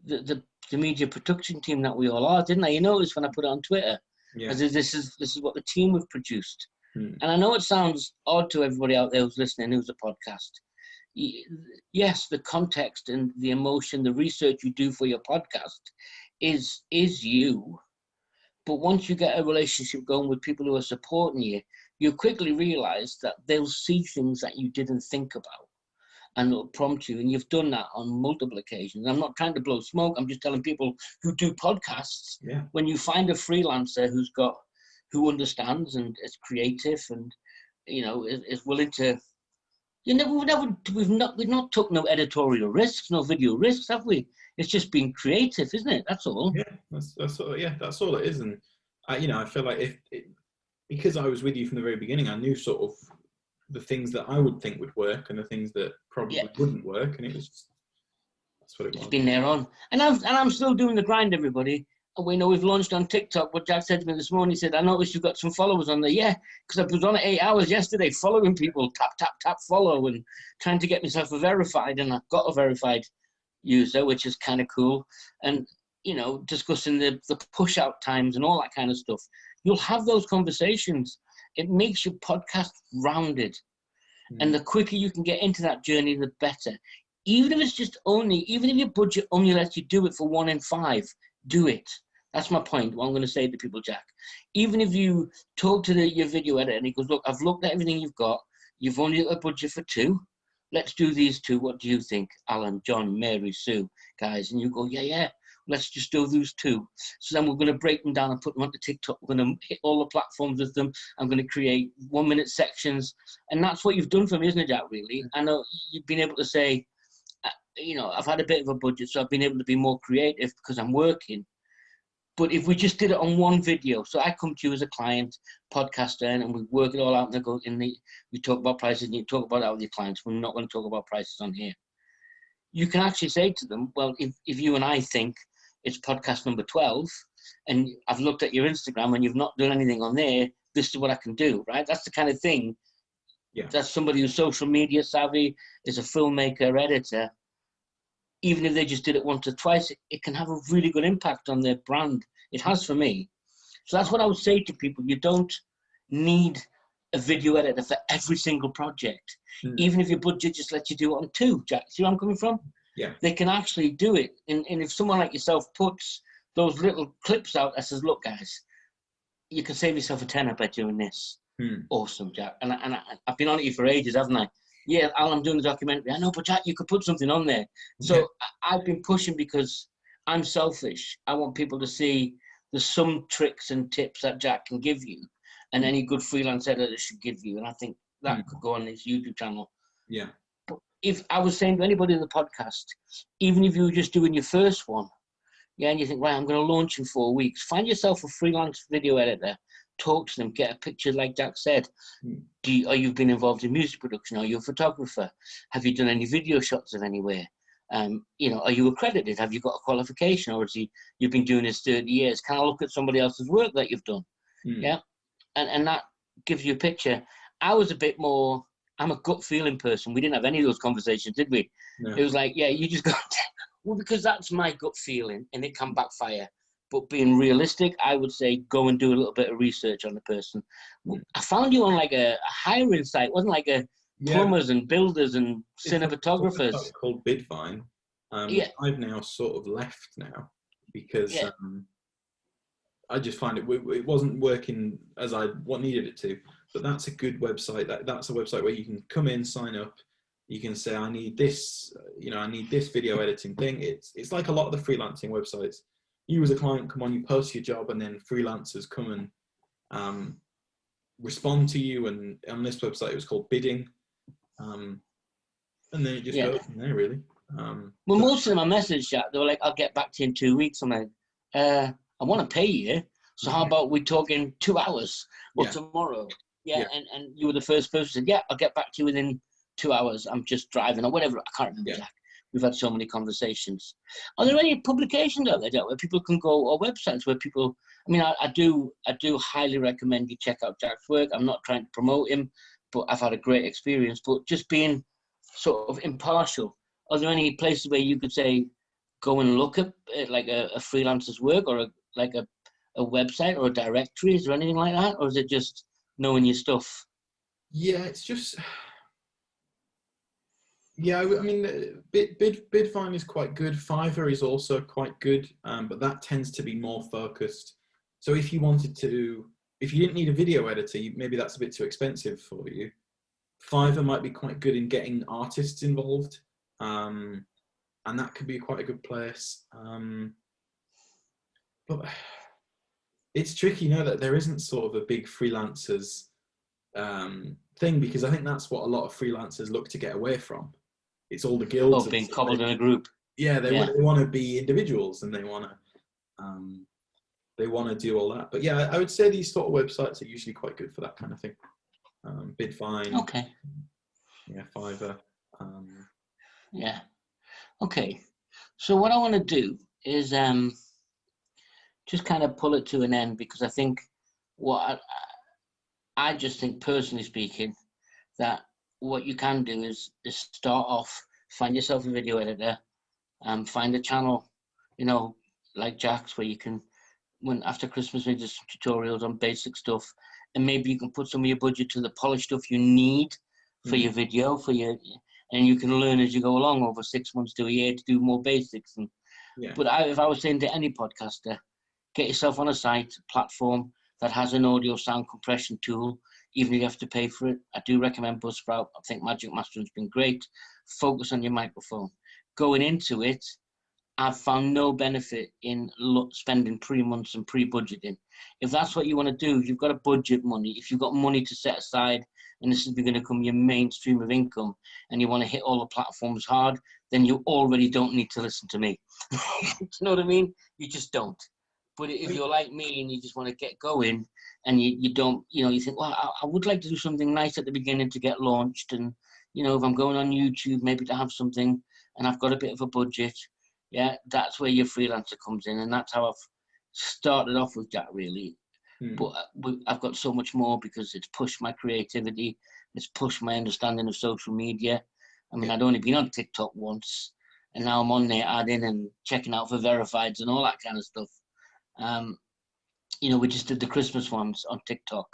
the media production team that we all are, didn't I? You notice when I put it on Twitter, this is what the team we've produced. And I know it sounds odd to everybody out there who's listening, who's a podcast. Yes, the context and the emotion, the research you do for your podcast is you. But once you get a relationship going with people who are supporting you, you quickly realize that they'll see things that you didn't think about. And it'll prompt you, and you've done that on multiple occasions. I'm not trying to blow smoke. I'm just telling people who do podcasts. When you find a freelancer who understands and is creative and, you know, is willing to, we've not took no editorial risks, no video risks, have we? It's just being creative, isn't it? That's all. Yeah, that's all it is. And I feel like because I was with you from the very beginning, I knew sort of the things that I would think would work and the things that probably wouldn't work, and it was just, that's what it was. It's been there on, and I'm still doing the grind, everybody. And we know we've launched on TikTok. What Jack said to me this morning, he said, "I noticed you've got some followers on there." Yeah, because I was on it 8 hours yesterday, following people, tap, follow, and trying to get myself verified, and I've got a verified user, which is kind of cool. And discussing the push out times and all that kind of stuff. You'll have those conversations. It makes your podcast rounded. And the quicker you can get into that journey, the better. even if it's just only, even if your budget only lets you do it for 1 in 5, do it. That's my point. What I'm going to say to people, Jack. Even if you talk to your video editor and he goes, look, I've looked at everything you've got. You've only got a budget for 2. Let's do these 2. What do you think? Alan, John, Mary, Sue, guys. And you go, yeah. Let's just do those 2. So then we're going to break them down and put them onto TikTok. We're going to hit all the platforms with them. I'm going to create 1-minute sections. And that's what you've done for me, isn't it, Jack, really? I know you've been able to say, I've had a bit of a budget, so I've been able to be more creative because I'm working. But if we just did it on 1 video, so I come to you as a client, podcaster, and we work it all out, and we talk about prices, and you talk about that with your clients. We're not going to talk about prices on here. You can actually say to them, well, if you and I think it's podcast number 12, and I've looked at your Instagram and you've not done anything on there, this is what I can do, right? That's the kind of thing. Yeah. That's somebody who's social media savvy, is a filmmaker, editor. Even if they just did it once or twice, it can have a really good impact on their brand. It has for me. So that's what I would say to people. You don't need a video editor for every single project. Even if your budget just lets you do it on 2, Jack. See where I'm coming from? Yeah. They can actually do it. And if someone like yourself puts those little clips out that says, look, guys, you can save yourself a tenner by doing this. Awesome, Jack. And I've been on it for ages, haven't I? Yeah, Al, I'm doing the documentary. I know, but Jack, you could put something on there. So I've been pushing because I'm selfish. I want people to see there's some tricks and tips that Jack can give you and any good freelance editor should give you. And I think that could go on his YouTube channel. Yeah. But if I was saying to anybody in the podcast, even if you were just doing your first one, and you think, right, I'm going to launch in 4 weeks, find yourself a freelance video editor, talk to them, get a picture like Jack said. Are you been involved in music production? Are you a photographer? Have you done any video shots of anywhere? Are you accredited? Have you got a qualification? Or you've been doing this 30 years? Can I look at somebody else's work that you've done? Yeah. And that gives you a picture. I was a bit more, I'm a gut feeling person. We didn't have any of those conversations, did we? No. It was like, yeah, you just got well, because that's my gut feeling and it can backfire. But being realistic, I would say go and do a little bit of research on the person. I found you on like a hiring site, wasn't like a plumbers and builders and cinematographers. It's called Bidvine. I've now sort of left now because I just find it wasn't working as I needed it to. But that's a good website. That's a website where you can come in, sign up. You can say, I need this, I need this video editing thing. It's like a lot of the freelancing websites. You as a client come on, you post your job, and then freelancers come and respond to you. And on this website, it was called Bidding. And then it just goes from there, really. Well, most of them I messaged, Jack, they were like, I'll get back to you in 2 weeks. I'm like, I want to pay you. So how about we talk in 2 hours or tomorrow? And you were the first person who said, yeah, I'll get back to you within 2 hours. I'm just driving or whatever. I can't remember, Jack. We've had so many conversations. Are there any publications out there, Jack, where people can go, or websites where people, I do highly recommend you check out Jack's work. I'm not trying to promote him, but I've had a great experience. But just being sort of impartial, are there any places where you could say, go and look at like a freelancer's work, or a website or a directory? Is there anything like that? Or is it just knowing your stuff? Yeah, it's just... Yeah, Bidvine is quite good. Fiverr is also quite good, but that tends to be more focused. So if you didn't need a video editor, maybe that's a bit too expensive for you. Fiverr might be quite good in getting artists involved, and that could be quite a good place. But it's tricky, that there isn't sort of a big freelancers thing, because I think that's what a lot of freelancers look to get away from. It's all the guilds. Being cobbled in a group. Yeah, they want to be individuals, and they want to do all that. But yeah, I would say these sort of websites are usually quite good for that kind of thing. Bidvine. Okay. Yeah, Fiverr. Yeah. Okay. So what I want to do is just kind of pull it to an end, because I think I just think, personally speaking, that what you can do is start off, find yourself a video editor, find a channel, like Jack's, where you can, when after Christmas, we do some tutorials on basic stuff, and maybe you can put some of your budget to the polished stuff you need for your video, and you can learn as you go along over 6 months to a year to do more basics. And but if I was saying to any podcaster, get yourself on a site platform that has an audio sound compression tool, even if you have to pay for it. I do recommend Buzzsprout. I think Magic Mastering's been great. Focus on your microphone. Going into it, I've found no benefit in spending pre-months and pre-budgeting. If that's what you want to do, you've got to budget money. If you've got money to set aside, and this is going to become your main stream of income, and you want to hit all the platforms hard, then you already don't need to listen to me. Do you know what I mean? You just don't. But if you're like me and you just want to get going, and you don't, you think, well, I would like to do something nice at the beginning to get launched, and if I'm going on YouTube, maybe to have something, and I've got a bit of a budget. Yeah, that's where your freelancer comes in, and that's how I've started off with Jack, really. But I've got so much more because it's pushed my creativity, it's pushed my understanding of social media. I mean, I'd only been on TikTok once, and now I'm on there adding and checking out for verifieds and all that kind of stuff. We just did the Christmas ones on TikTok.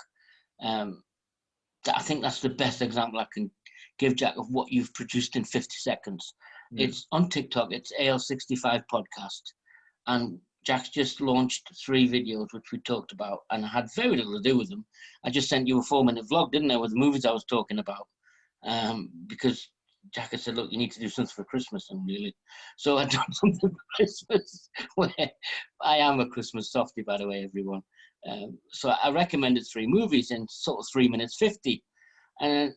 I think that's the best example I can give, Jack, of what you've produced in 50 seconds. It's on TikTok. It's AL65 podcast. And Jack's just launched 3 videos, which we talked about, and I had very little to do with them. I just sent you a 4-minute vlog, didn't I, with the movies I was talking about, because Jack had said, look, you need to do something for Christmas, and really. So I've done something for Christmas, where I am a Christmas softie, by the way, everyone. So I recommended 3 movies in sort of 3 minutes 50. And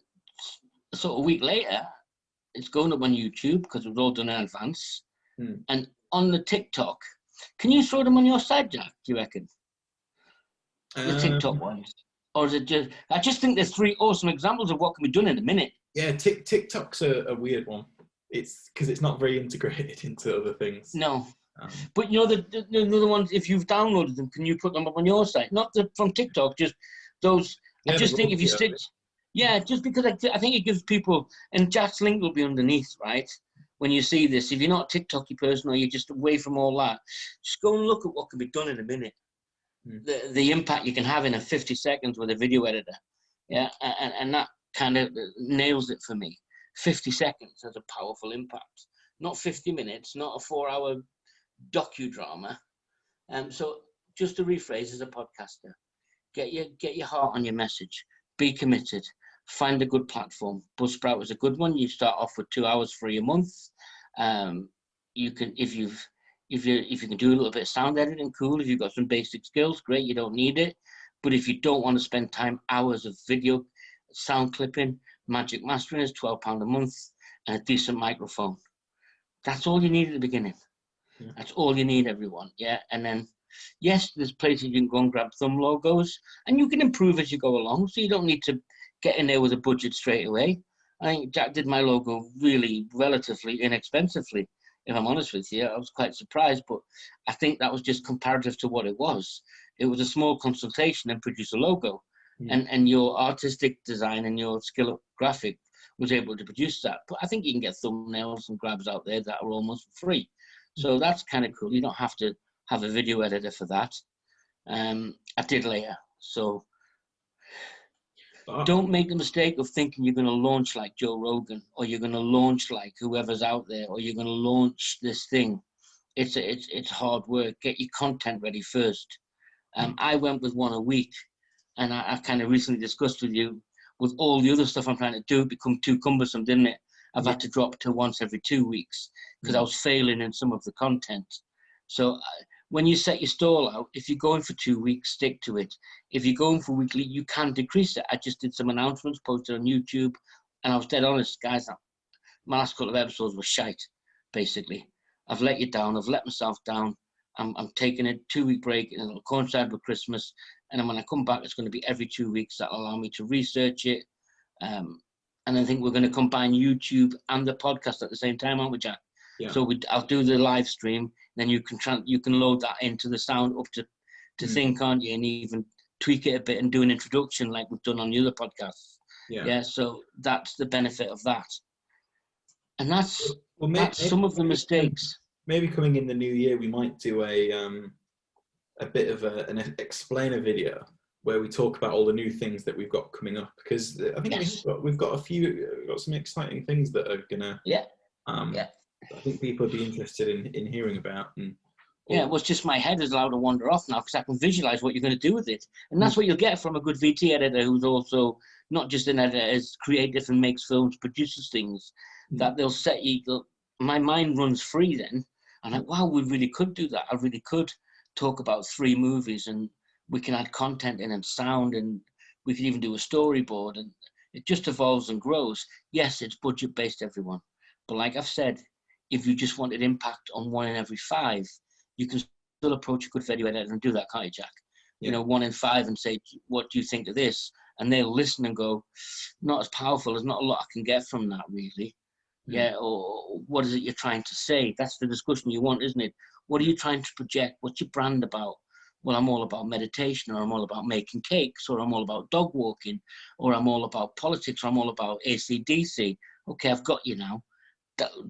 sort of a week later, it's going up on YouTube because it was all done in advance. And on the TikTok, can you throw them on your side, Jack, do you reckon? The TikTok ones. Or is it just, I just think there's 3 awesome examples of what can be done in a minute. Yeah, TikTok's a weird one. It's because it's not very integrated into other things. No. But the other ones, if you've downloaded them, can you put them up on your site? Not from TikTok, just those. Yeah, I just think if you stick... Yeah, just because I think it gives people, and Jack's link will be underneath, right? When you see this, if you're not a TikToky person or you're just away from all that, just go and look at what can be done in a minute. The impact you can have in a 50 seconds with a video editor. Yeah, and that kind of nails it for me. 50 seconds has a powerful impact. Not 50 minutes, not a 4-hour docudrama. So just to rephrase, as a podcaster, get your heart on your message. Be committed. Find a good platform. Buzzsprout is a good one. You start off with 2 hours for a month. You can, if you can do a little bit of sound editing, cool. If you've got some basic skills, great. You don't need it. But if you don't want to spend hours of video sound clipping, Magic Mastering is £12 a month and a decent microphone. That's all you need at the beginning. That's all you need, everyone. Yeah, and then. Yes, there's places you can go and grab thumb logos, and you can improve as you go along, so you don't need to get in there with a budget straight away. I think Jack did my logo really relatively inexpensively, if I'm honest with you. I was quite surprised, but I think that was just comparative to what it was. It was a small consultation and produce a logo, and your artistic design and your skill of graphic was able to produce that. But I think you can get thumbnails and grabs out there that are almost free. So that's kind of cool. You don't have to have a video editor for that. I did later. So don't make the mistake of thinking you're going to launch like Joe Rogan, or you're going to launch like whoever's out there, or you're going to launch this thing. It's hard work. Get your content ready first. I went with 1 a week, and I've kind of recently discussed with you, with all the other stuff I'm trying to do, it become too cumbersome, didn't it? I've had to drop to once every 2 weeks because I was failing in some of the content. So when you set your stall out, if you're going for 2 weeks, stick to it. If you're going for weekly, you can decrease it. I just did some announcements, posted on YouTube, and I was dead honest, guys. My last couple of episodes were shite, basically. I've let you down. I've let myself down. I'm taking a 2-week break, and it'll coincide with Christmas. And then when I come back, it's going to be every 2 weeks. That'll allow me to research it. And I think we're going to combine YouTube and the podcast at the same time, aren't we, Jack? Yeah. So I'll do the live stream. Then you can load that into the sound up to thing, can't you? And even tweak it a bit and do an introduction like we've done on the other podcasts. Yeah. So that's the benefit of that. And that's some of the mistakes. Maybe coming in the new year, we might do a bit of an explainer video where we talk about all the new things that we've got coming up, because I think Yes. we've got some exciting things that are gonna. Yeah. I think people would be interested in hearing about. Yeah, it was just my head is allowed to wander off now because I can visualize what you're going to do with it. And that's what you'll get from a good VT editor who's also not just an editor, is creative and makes films, produces things, that they'll set you, my mind runs free then. And like, wow, we really could do that. I really could talk about 3 movies and we can add content in and sound, and we can even do a storyboard, and it just evolves and grows. Yes, it's budget based, everyone. But like I've said, if you just wanted impact on 1 in every 5, you can still approach a good video editor and do that, can't you, Jack? Yeah. You know, 1 in 5 and say, what do you think of this? And they'll listen and go, not as powerful, there's not a lot I can get from that, really. Yeah, or what is it you're trying to say? That's the discussion you want, isn't it? What are you trying to project? What's your brand about? Well, I'm all about meditation, or I'm all about making cakes, or I'm all about dog walking, or I'm all about politics, or I'm all about AC/DC. Okay, I've got you now.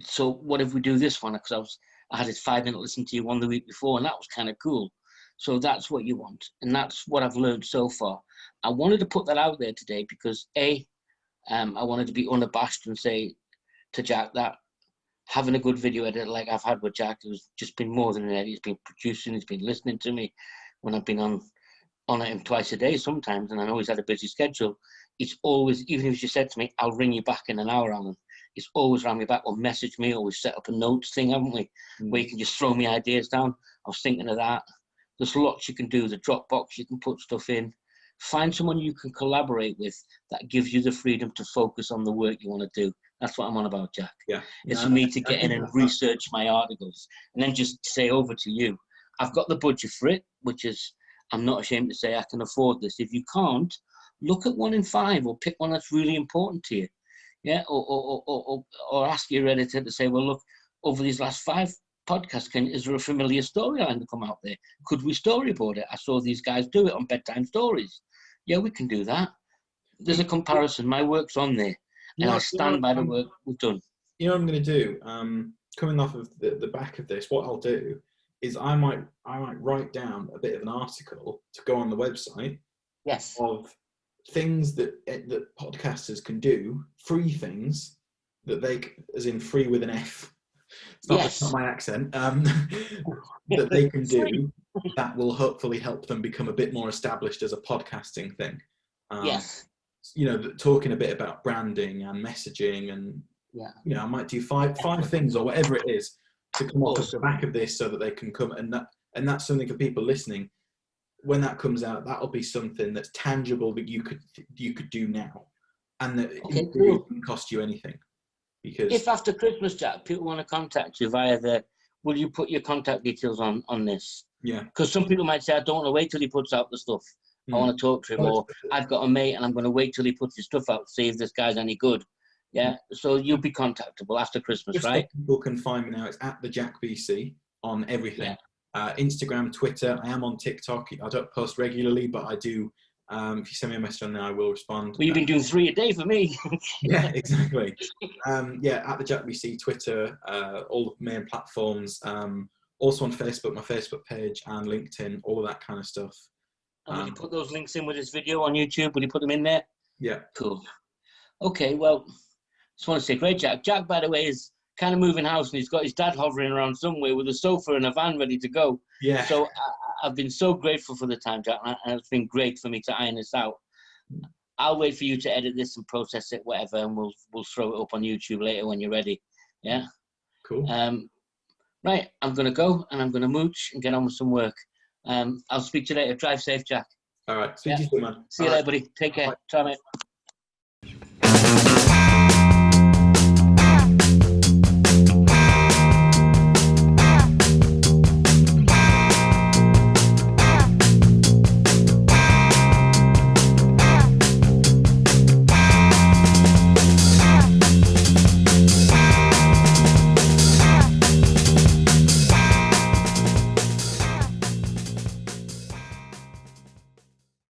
So what if we do this one? Because I had a 5-minute listen to you one the week before, and that was kind of cool. So that's what you want, and that's what I've learned so far. I wanted to put that out there today because I wanted to be unabashed and say to Jack that having a good video editor like I've had with Jack, who's just been more than an editor, he's been producing, he's been listening to me when I've been on him twice a day sometimes, and I know he's had a busy schedule. It's always, even if you said to me, I'll ring you back in an hour, Alan, it's always rang me back or message me, or we set up a notes thing, haven't we? Where you can just throw me ideas down. I was thinking of that. There's lots you can do. The Dropbox, you can put stuff in. Find someone you can collaborate with that gives you the freedom to focus on the work you want to do. That's what I'm on about, Jack. Yeah. It's for me to get in and research my articles and then just say over to you, I've got the budget for it, which is, I'm not ashamed to say I can afford this. If you can't, look at 1 in 5 or pick one that's really important to you. Yeah, or ask your editor to say, well, look, over these last 5 podcasts, is there a familiar storyline to come out there? Could we storyboard it? I saw these guys do it on Bedtime Stories. Yeah, we can do that. There's a comparison. My work's on there, and I stand by the work we've done. You know what I'm going to do? Coming off of the back of this, what I'll do is I might write down a bit of an article to go on the website. Yes. Of things that podcasters can do, free things that they, as in free with an F, it's not my accent, that they can do that will hopefully help them become a bit more established as a podcasting thing. Yes. You know, talking a bit about branding and messaging, and you know, I might do five things or whatever it is to come off the back of this, so that they can come, and that's something for people listening. When that comes out, that'll be something that's tangible that you could do now, and that it won't cost you anything. Because if after Christmas, Jack, people want to contact you via will you put your contact details on this? Yeah. Because some people might say, I don't want to wait till he puts out the stuff. I want to talk to him, or I've got a mate and I'm going to wait till he puts his stuff out to see if this guy's any good. Yeah. So you'll be contactable after Christmas, just right? People can find me now. It's at the Jack BC on everything. Instagram, Twitter. I am on TikTok. I don't post regularly, but I do. If you send me a message on there, I will respond. Well, you've been doing 3 a day for me. Yeah, exactly. At the Jack BC, Twitter, all the main platforms. Also on Facebook, my Facebook page, and LinkedIn, all of that kind of stuff. And will you put those links in with this video on YouTube? Will you put them in there? Yeah. Cool. Okay, well, just want to say, great, Jack. Jack, by the way, is kind of moving house, and he's got his dad hovering around somewhere with a sofa and a van ready to go. Yeah. So I've been so grateful for the time, Jack, and it's been great for me to iron this out. I'll wait for you to edit this and process it, whatever, and we'll throw it up on YouTube later when you're ready. Yeah. Cool. Right, I'm gonna go and I'm gonna mooch and get on with some work. I'll speak to you later. Drive safe, Jack. All right. See you soon, man. See you later, buddy. Take care. Try, mate.